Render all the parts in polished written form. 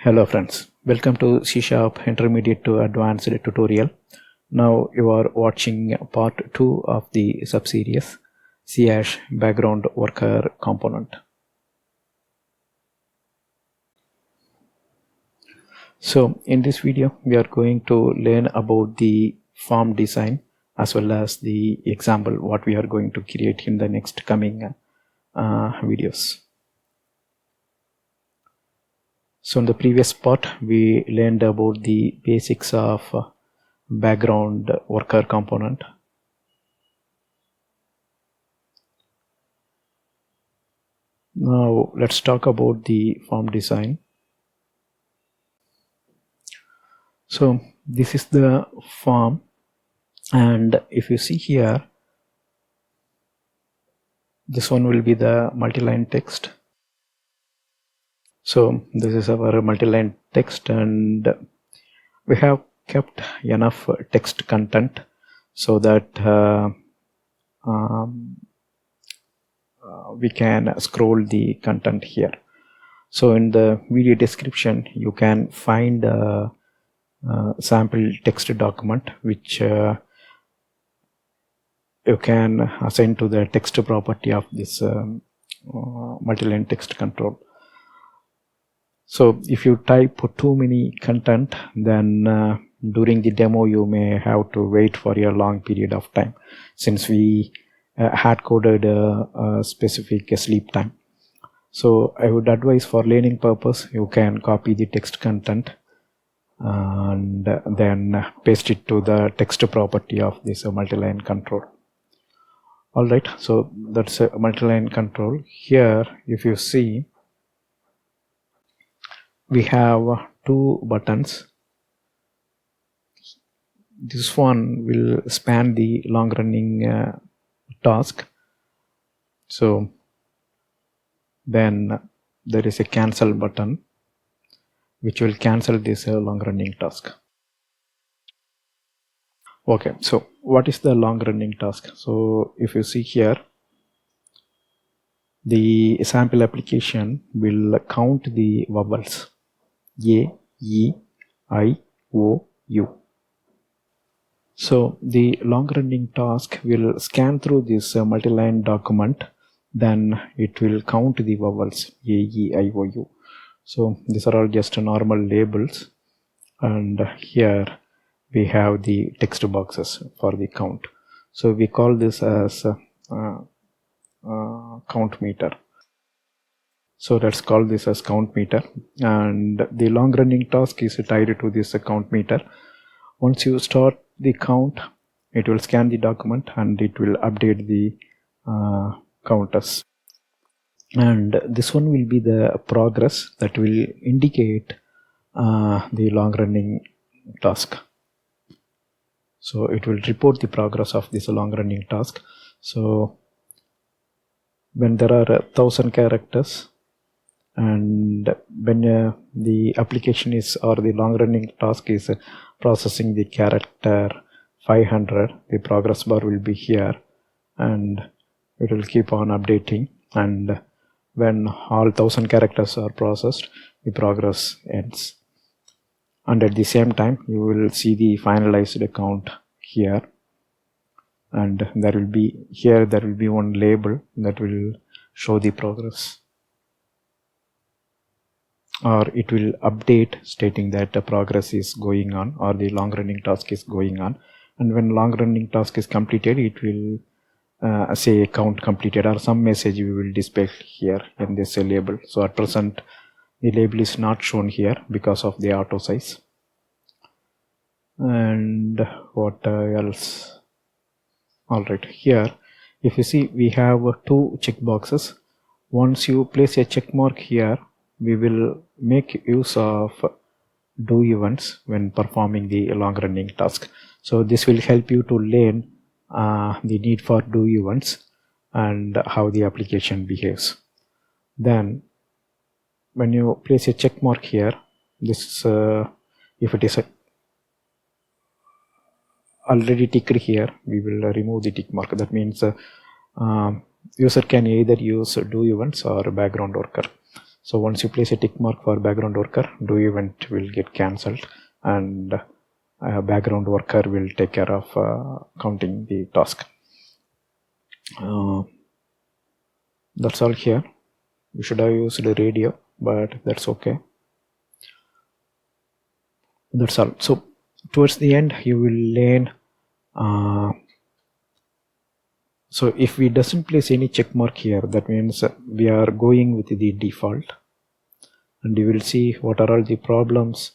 Hello friends, welcome to C Intermediate to Advanced tutorial. Now you are watching part 2 of the subseries C BackgroundWorker component. So in this video we are going to learn about the form design as well as the example what we are going to create in the next coming videos. So in the previous part we learned about the basics of background worker component. Now let's talk about the form design. So this is the form, and if you see here, this one will be the multi-line text. So this is our multi-line text, and we have kept enough text content so that we can scroll the content here. So in the video description you can find a sample text document which you can assign to the text property of this multi-line text control. So if you type too many content, then during the demo you may have to wait for a long period of time, since we hard coded a specific sleep time. So I would advise, for learning purpose, you can copy the text content and then paste it to the text property of this multi-line control. Alright, so that's a multi-line control. Here if you see, we have two buttons. This one will span the long running task. So then there is a cancel button which will cancel this long running task. Okay, so what is the long running task? So if you see here, the sample application will count the vowels A, E, I, O, U. So the long running task will scan through this multi-line document, then it will count the vowels A, E, I, O, U. So these are all just normal labels, and here we have the text boxes for the count. So we call this as count meter. So let's call this as count meter, and the long running task is tied to this count meter. Once you start the count, it will scan the document and it will update the counters, and this one will be the progress that will indicate the long running task. So it will report the progress of this long running task. So when there are 1000 characters, and when the application is, or the long running task is processing the character 500, the progress bar will be here and it will keep on updating, and when all 1000 characters are processed, the progress ends. And at the same time you will see the finalized count here, and there will be one label that will show the progress, or it will update stating that the progress is going on, or the long running task is going on. And when long running task is completed, it will say count completed, or some message we will display here in this label. So at present the label is not shown here because of the auto size. And what else? Alright, here if you see, we have two check boxes. Once you place a check mark here, we will make use of do events when performing the long running task. So this will help you to learn the need for do events and how the application behaves. Then when you place a check mark here, this if it is already ticked here, we will remove the tick mark. That means user can either use do events or background worker. So once you place a tick mark for background worker, do event will get cancelled, and background worker will take care of counting the task. That's all here. You should have used the radio, but that's okay. That's all. So towards the end you will learn, so if we doesn't place any check mark here, that means we are going with the default, and you will see what are all the problems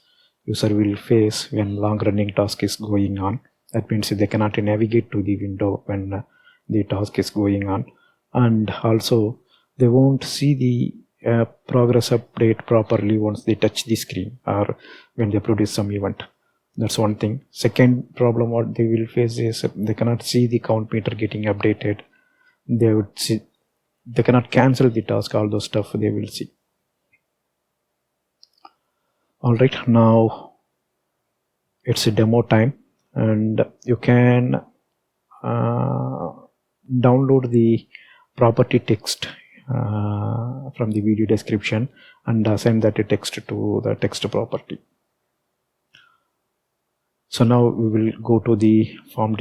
user will face when long running task is going on. That means they cannot navigate to the window when the task is going on, and also they won't see the progress update properly once they touch the screen or when they produce some event. That's one thing. Second problem what they will face is they cannot see the count meter getting updated. They cannot cancel the task, all those stuff they will see. Alright, now it's a demo time, and you can download the property text from the video description and assign that text to the text property. So now we will go to the form